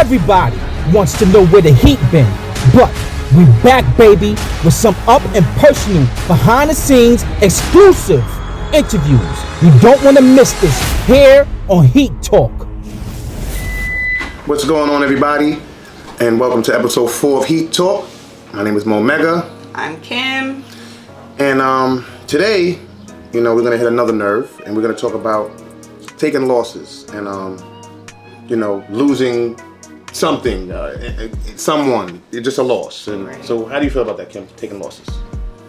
Everybody wants to know where the heat been, but we back, baby, with some up and personal, behind the scenes, exclusive interviews. You don't want to miss this here on Heat Talk. What's going on, everybody? And welcome to episode 4 of Heat Talk. My name is Momega. I'm Kim. And today, we're gonna hit another nerve, and we're gonna talk about taking losses and losing something, someone. It's just a loss. And right. So, how do you feel about that, Kim? Taking losses?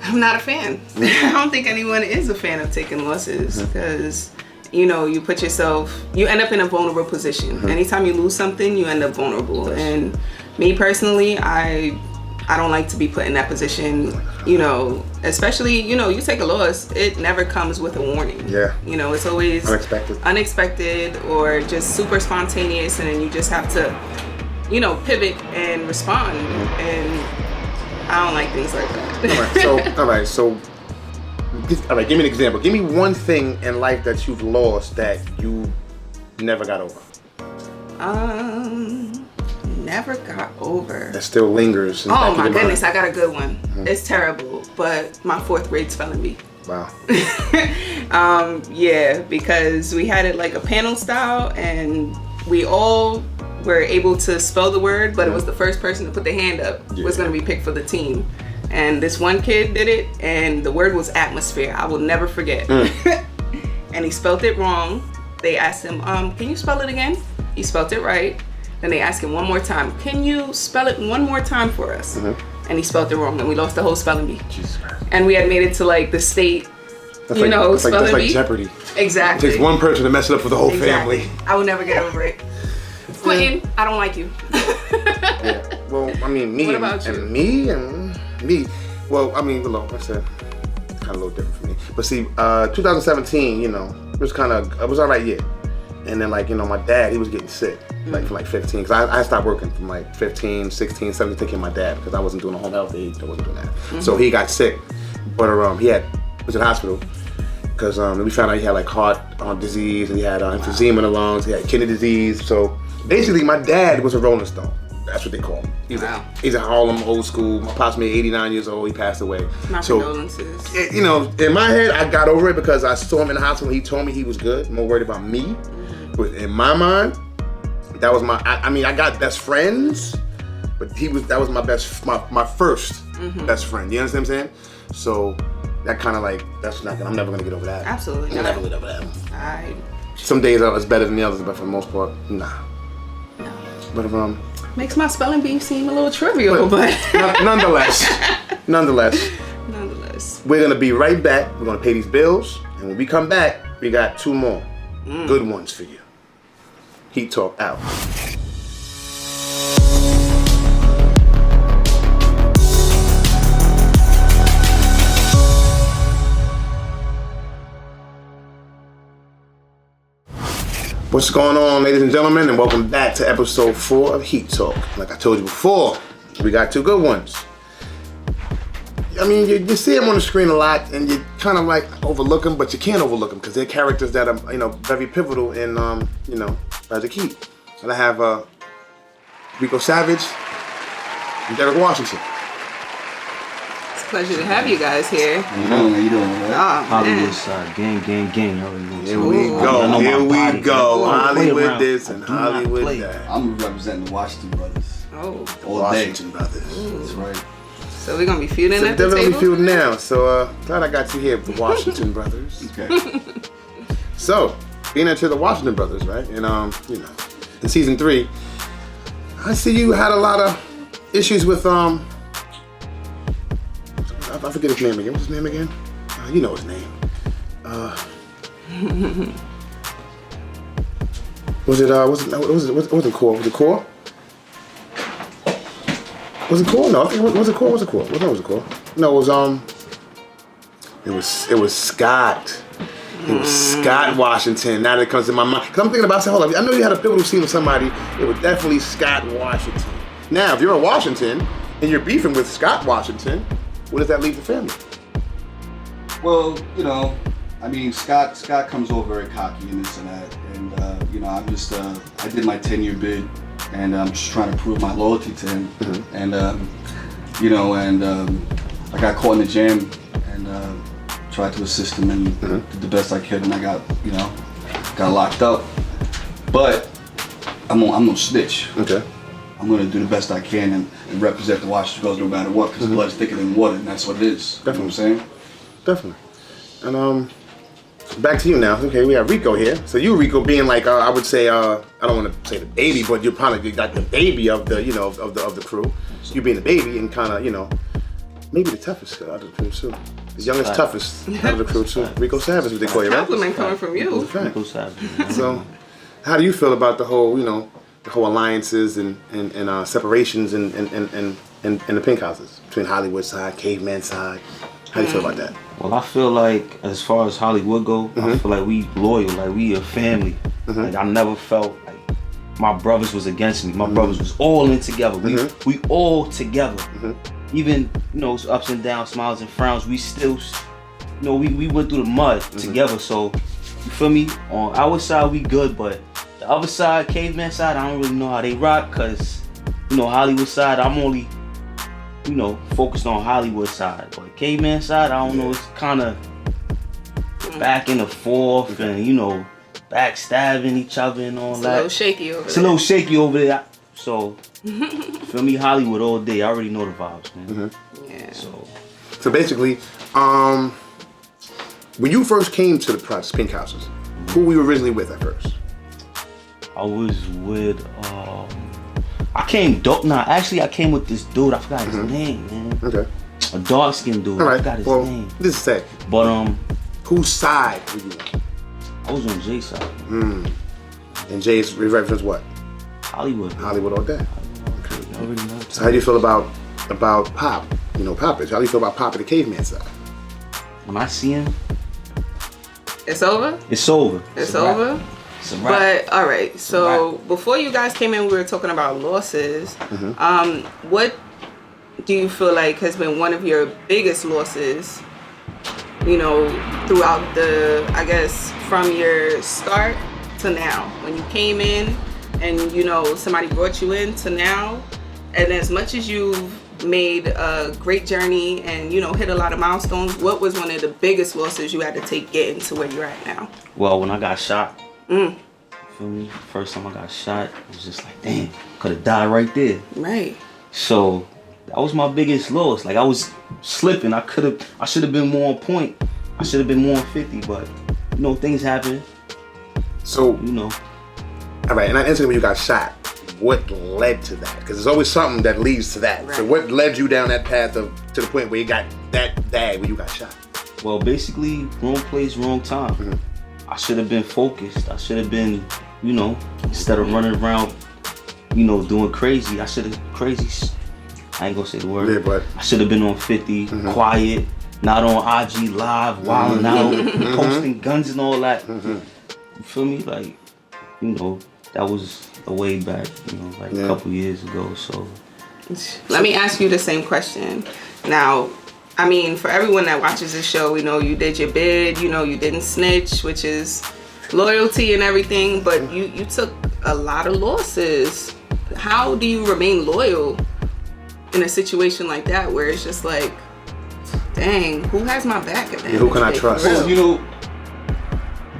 I'm not a fan. I don't think anyone is a fan of taking losses because, you put yourself, you end up in a vulnerable position. Anytime you lose something, you end up vulnerable. And me personally, I don't like to be put in that position, especially, you take a loss, it never comes with a warning. Yeah. It's always unexpected or just super spontaneous, and then you just have to, pivot and respond. And I don't like things like that. All right, give me an example. Give me one thing in life that you've lost that you never got over. Never got over. That still lingers. Oh my goodness, I got a good one. It's terrible, but my 4th grade spelling bee. Wow. Yeah, because we had it like a panel style, and we all were able to spell the word, but it was the first person to put their hand up was going to be picked for the team. And this one kid did it, and the word was atmosphere. I will never forget. And he spelled it wrong. They asked him, can you spell it again? He spelled it right. Then they asked him one more time, can you spell it one more time for us? And he spelled it wrong, and we lost the whole spelling bee. Jesus Christ. And we had made it to like the state, spelling that's bee. like Jeopardy. Exactly. It takes one person to mess it up for the whole family. I will never get over it. Quentin, I don't like you. Yeah. Well, I mean, me what and, about you? and me. Well, I mean, look, that's kind of a little different for me. But see, 2017, it was all right, yeah. And then, my dad, he was getting sick, from 15. Because I stopped working from 15, 16, 17, taking my dad because I wasn't doing a home health aid. I wasn't doing that. So he got sick. But was in the hospital because we found out he had heart disease, and he had emphysema in the lungs, he had kidney disease. So basically, my dad was a Rolling Stone. That's what they call him. He's a Harlem, old school. My pop's made 89 years old. He passed away. My condolences. In my head, I got over it because I saw him in the hospital. He told me he was good. More worried about me. But in my mind, that was I got best friends, but that was my first best friend. You understand what I'm saying? So that kind of I'm never gonna get over that. Absolutely I'm not. never gonna get over that. Some days it's better than the others, but for the most part, nah. No. But makes my spelling bee seem a little trivial, but nonetheless, we're gonna be right back. We're gonna pay these bills, and when we come back, we got 2 more good ones for you. Heat Talk out. What's going on, ladies and gentlemen, and welcome back to episode 4 of Heat Talk. Like I told you before, we got 2 good ones. I mean, you see them on the screen a lot, and you kind of overlook them, but you can't overlook them because they're characters that are, very pivotal in, Magic Heat. And I have Rico Savage and Derrick Washington. It's a pleasure to have you guys here. How you doing? Hollywood's gang. Here we go. Hollywood this and Hollywood that. I'm representing the Washington Brothers. Oh. All Washington day. Brothers. That's right. So we're gonna be feuding at the They're table? gonna be feuding now. So glad I got you here, the Washington Brothers. Okay. So, being into the Washington Brothers, right? And in season 3, I see you had a lot of issues with I forget his name again. What's his name again? You know his name. Was it Core? Was it Core? Was it Core? No, I think was it Core? Was it Core? What was it Core? No, it was Scott. It was Scott Washington. Now that comes to my mind. Because I'm thinking about, hold up, I know you had a pivotal scene with somebody. It was definitely Scott Washington. Now, if you're a Washington and you're beefing with Scott Washington, what does that leave the family? Well, Scott comes over very cocky and this and that. And, I'm just, I did my 10-year bid and I'm just trying to prove my loyalty to him. And you know, and I got caught in the jam and tried to assist him and did the best I could, and I got, you know, got locked up. But I'm no snitch. Okay. I'm gonna do the best I can and represent the Washington Girls no matter what, because blood's thicker than water, and that's what it is. Definitely. You know what I'm saying? Definitely. And back to you now. Okay, we have Rico here. So you, Rico, being like I would say, I don't want to say the baby, but you're probably like the baby of the, you know, of the crew. You being the baby and kind of, you know, maybe the toughest out of the crew too. The youngest, toughest out of the crew too. Rico Savage, what they call you, right? Compliment coming from you. Rico Savage. So, how do you feel about the whole, you know, the whole alliances and separations in the pink houses between Hollywood side, caveman side? How do you feel about that? Well, I feel like as far as Hollywood go, I feel like we loyal, like we a family. Like I never felt like my brothers was against me. My brothers was all in together. We all together. Even, you know, ups and downs, smiles and frowns, we still, you know, we went through the mud together. So, you feel me? On our side, we good, but the other side, caveman side, I don't really know how they rock, cause, you know, Hollywood side, I'm only, you know, focused on Hollywood side. But caveman side, I don't know, it's kind of back and forth and, you know, backstabbing each other and all that. It's a little shaky over there. It's a little shaky over there. So, feel me, Hollywood all day. I already know the vibes, man. Yeah. So basically, when you first came to the project Pink Houses, who were you originally with at first? I was with, I came with this dude. I forgot his name, man. Okay. A dark skinned dude. All right. I forgot his well, name. This is sad. But whose side were you on? I was on Jay's side. And Jay's reference what? Hollywood. Hollywood all day. Okay. I already know. So how do you feel about Pop? You know, Poppage. How do you feel about Pop at the caveman side? When I see him, It's over? it's over. It's over? It's a wrap. But all right, so before you guys came in, we were talking about losses. What do you feel like has been one of your biggest losses, you know, throughout the, I guess, from your start to now? When you came in and, you know, somebody brought you in to now, and as much as you've made a great journey and, you know, hit a lot of milestones, what was one of the biggest losses you had to take getting to where you're at now? Well, when I got shot, you feel me? First time I got shot, it was just like, damn, could have died right there. Right. So that was my biggest loss. Like I was slipping. I should have been more on point. I should have been more on 50, but you know, things happen. So, you know. All right, and that incident when you got shot, what led to that? Because there's always something that leads to that. Right. So what led you down that path to the point where you got that bad where you got shot? Well, basically, wrong place, wrong time. I should have been focused. I should have been, you know, instead of running around, you know, doing crazy, I should have crazy. I ain't gonna say the word. Yeah, but I should have been on 50, quiet, not on IG live, wilding out, posting guns and all that. You feel me? Like, you know, that was a way back, you know, like a couple years ago. So let me ask you the same question. Now, I mean, for everyone that watches this show, we know you did your bid, you know, you didn't snitch, which is loyalty and everything, but you took a lot of losses. How do you remain loyal in a situation like that where it's just like, dang, who has my back at the end who of can the I day? trust? Well, you know,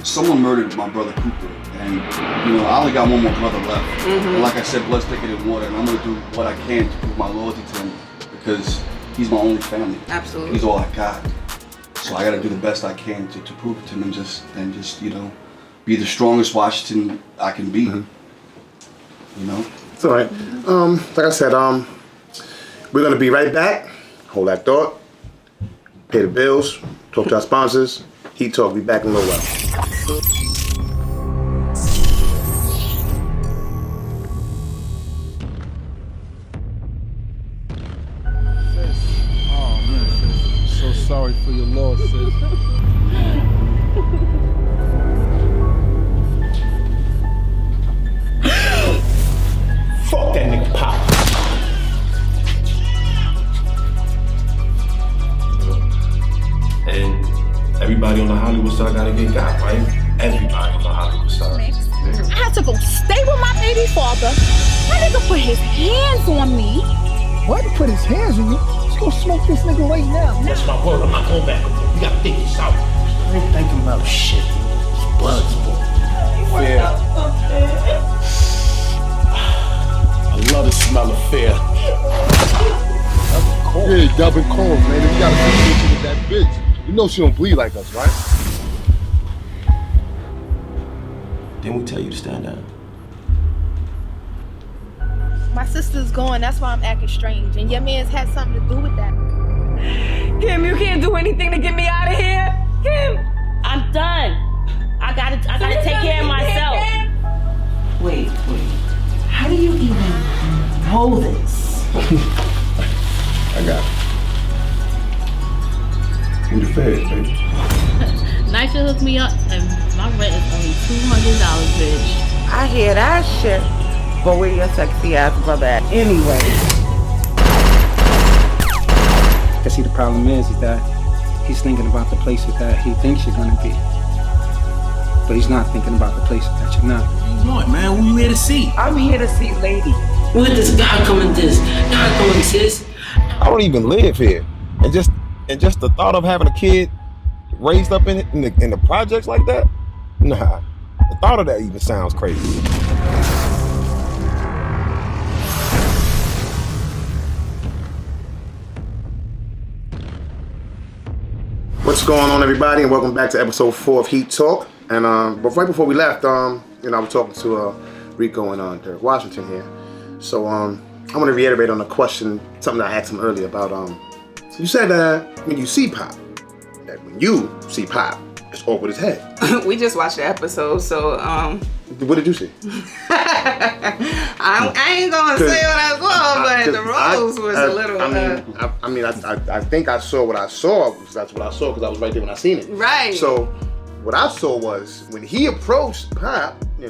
someone murdered my brother Cooper, and you know, I only got one more brother left. And like I said, blood's thicker than water, and I'm gonna do what I can to prove my loyalty to him because he's my only family. Absolutely. He's all I got. So I gotta do the best I can to prove it to him and just you know, be the strongest Washington I can be. You know? It's all right. Like I said, we're gonna be right back. Hold that thought. Pay the bills. Talk to our sponsors. Heat Talk. Be back in a little while. Oh man, sis. So sorry for your loss, sis. Fuck that nigga Pop. And everybody on the Hollywood side gotta get got, right? Everybody on the Hollywood side. I had to go stay with my baby father. That nigga put his hands on me. What? Put his hands on you? Let's go smoke this nigga right now. That's my word. I'm not going back with him. We gotta think this out. I ain't thinking about shit. It's bugs, boy. Fear. I love the smell of fear. Yeah, dubbing calls, man. We gotta see with that bitch. You know she don't bleed like us, right? Didn't we tell you to stand down? My sister's gone, that's why I'm acting strange. And your man's had something to do with that. Kim, you can't do anything to get me out of here. Kim! I'm done. I gotta take care of myself. Wait. How do you even know this? I got it. We the feds, baby. Nisha hooked me up and my rent is only $200, bitch. I hear that shit. But where your sexy ass brother at anyway? I see the problem is that he's thinking about the places that he thinks you're gonna be. But he's not thinking about the places that you're not. What you want, man? Who you here to see? I'm here to see lady. Where this guy coming this? Guy coming sis? I don't even live here. And just the thought of having a kid raised up in the projects like that? Nah. The thought of that even sounds crazy. What's going on, everybody, and welcome back to episode 4 of Heat Talk. And but right before we left, I was talking to Rico and Derrick Washington here. So I want to reiterate on a question, something that I asked him earlier about. You said when you see Pop, that when you see Pop, it's all with his head. We just watched the episode, so What did you see? I ain't gonna say what I saw, but the rose was a little. I think I saw what I saw. That's what I saw because I was right there when I seen it. Right. So what I saw was when he approached Pop, the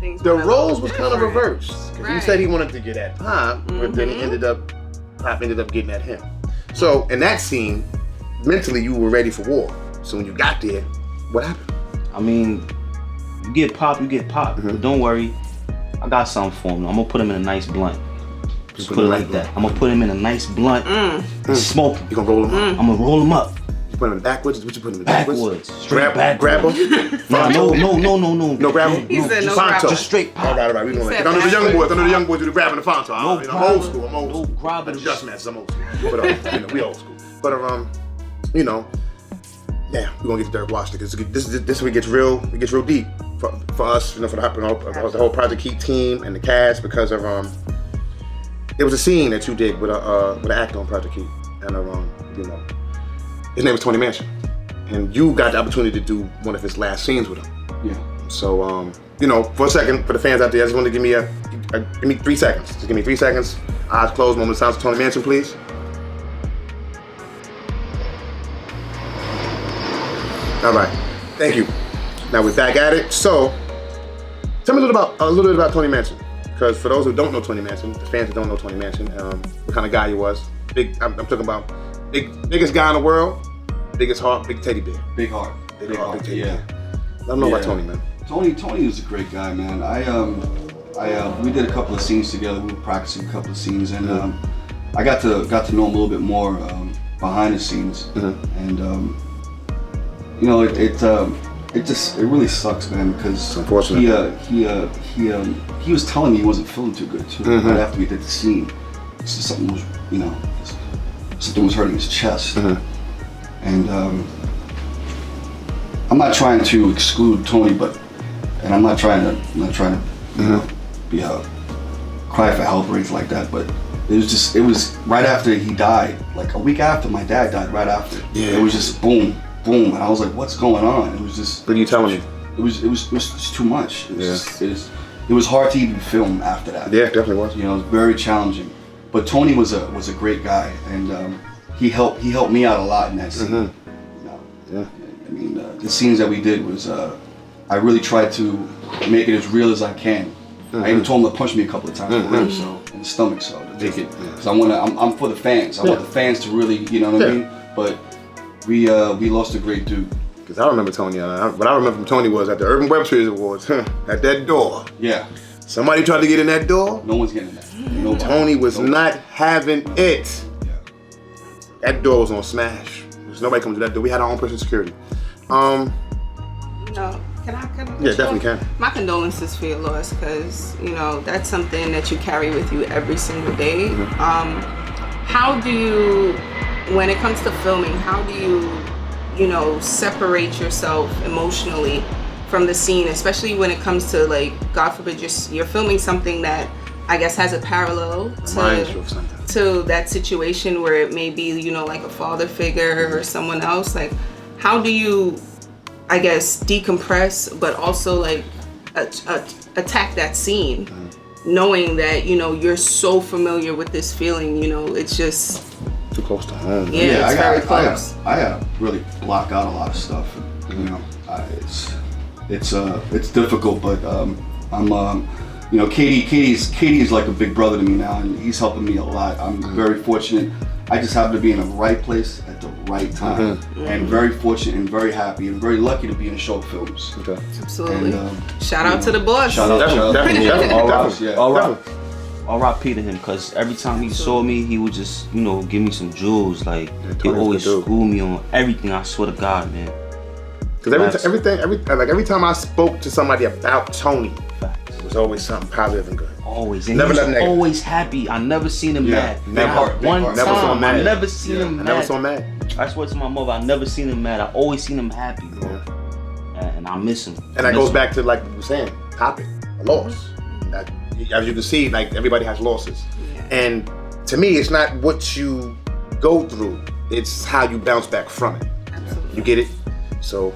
went roles was kind of reversed. 'Cause Right. He said he wanted to get at Pop, but then Pop ended up getting at him. So in that scene, mentally you were ready for war. So when you got there, what happened? I mean, you get Pop. But don't worry, I got something for him. I'm gonna put him in a nice blunt. Just put it like that. I'm gonna put him in a nice blunt and smoke him. You gonna roll him up? I'm gonna roll him up. You put him backwards? What you put him in Backwards. Straight backwards. Grab him? No. No grab him? He said no Fonto. grab him. Just straight Pop. All right. We gonna He let said I know the young boys. I know the young boys do the grabbing the Fonto. I'm old school. No grabbing. I do dust matches. I'm old school. But we old school. But yeah, we're gonna get to Derrick Washington because this week gets real. It gets real deep for us, for the whole Project Heat team and the cast because of there was a scene that you did with an actor on Project Heat, and his name was Tony Manson, and you got the opportunity to do one of his last scenes with him. Yeah. So for a second, for the fans out there, I just want to give me 3 seconds. Just give me 3 seconds. Eyes closed. Moment of silence for Tony Manson, please. All right, thank you. Now we're back at it. So, tell me a little bit about Tony Manson, because for those who don't know Tony Manson, the fans that don't know Tony Manson, what kind of guy he was. I'm talking about biggest guy in the world, biggest heart, big teddy bear. Big heart. Big heart, big teddy yeah. bear. Let them know about Tony, man. Tony was a great guy, man. We did a couple of scenes together. We were practicing a couple of scenes, and I got to know him a little bit more behind the scenes, and. It really sucks, man, because he was telling me he wasn't feeling too good too. Right after we did the scene, so something was hurting his chest, and I'm not trying to exclude Tony, and I'm not trying to be a cry for help or anything like that, but it was right after he died, like a week after my dad died. Right after, it was just boom. And I was like, "What's going on?" It was just. What are you telling me? It was just too much. It was hard to even film after that. Yeah, it definitely was. It was very challenging. But Tony was a great guy, and he helped me out a lot in that scene. Yeah. I mean, the scenes that we did was I really tried to make it as real as I can. I even told him to punch me a couple of times in the stomach, so to take it, because I'm for the fans. I want the fans to really, you know what I mean. But we lost a great dude. Because I remember Tony. What I remember from Tony was at the Urban Web Series Awards, at that door. Yeah. Somebody tried to get in that door. No one's getting in that. Nobody. Tony was not having it. Yeah. That door was on smash. There's nobody coming to that door. We had our own personal security. No, can I Yeah, definitely can. My condolences for your loss, because that's something that you carry with you every single day. How do you, when it comes to filming, how do you separate yourself emotionally from the scene, especially when it comes to, like, God forbid, you're filming something that I guess has a parallel to that situation where it may be, like a father figure or someone else. Like, how do you, I guess, decompress, but also like attack that scene, knowing that you're so familiar with this feeling? It's just too close to home. Yeah, it's very close. I gotta really block out a lot of stuff. It's difficult, but Katie is like a big brother to me now, and he's helping me a lot. I'm very fortunate. I just happen to be in the right place at the right time, and very fortunate and very happy and very lucky to be in Showup Films. Okay. Absolutely. And, shout out to the boss. Shout out. R.I.P. to him, because every time he saw me, he would just, give me some jewels. Like, he always school me on everything, I swear to God, man. Because every time I spoke to somebody about Tony, it was always something positive and good. Always. And never he was negative. always happy. I never seen him mad. Never. I never seen him mad. Never saw him mad. I swear to my mother, I never seen him mad. I always seen him happy, bro. And I miss him. And that goes back to, like we were saying, topic, a loss. As you can see, like, everybody has losses. And to me, it's not what you go through, it's how you bounce back from it. Absolutely. You get it? So,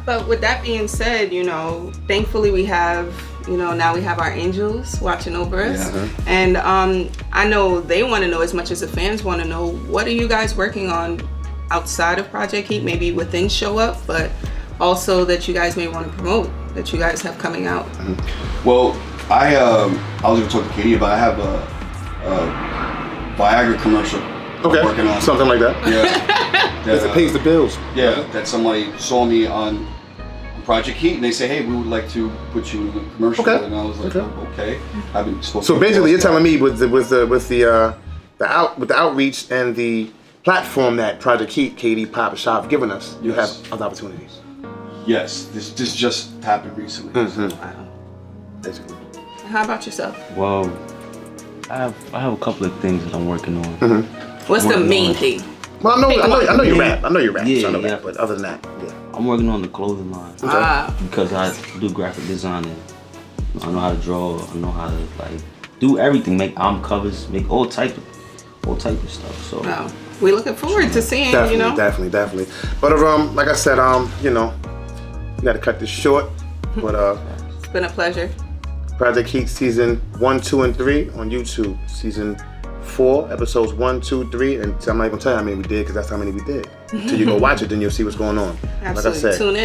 But with that being said, thankfully we have, now we have our angels watching over us. And I know they want to know as much as the fans want to know, what are you guys working on outside of Project Heat, maybe within Showup, but also that you guys may want to promote, that you guys have coming out? Well, I was going to talk to Katie about, I have a Viagra commercial. Okay, working on something like that. Yeah. It pays the bills. Yeah, that somebody saw me on Project Heat, and they say, hey, we would like to put you in a commercial. Okay. And I was like, okay. I've been supposed So basically, you're telling me with the outreach and the platform that Project Heat, Katie, Pop, and Shop have given us, you have other opportunities. Yes, this just happened recently. Wow. Basically. How about yourself? Well, I have a couple of things that I'm working on. What's the main thing? Well, I know you rap. I know you rap. Yeah, rap, but other than that, I'm working on the clothing line. Because I do graphic design and I know how to draw. I know how to, like, do everything. Make album covers. Make all type of stuff. So we're looking forward to seeing. Definitely. But like I said, we got to cut this short. But it's been a pleasure. Project Heat season 1, 2, and 3 on YouTube. Season 4, episodes 1, 2, 3, and I'm not even tell you how many we did, because that's how many we did. Until you go watch it, then you'll see what's going on. Absolutely. Like I said, tune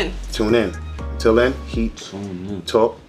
in. Until then, Heat, talk,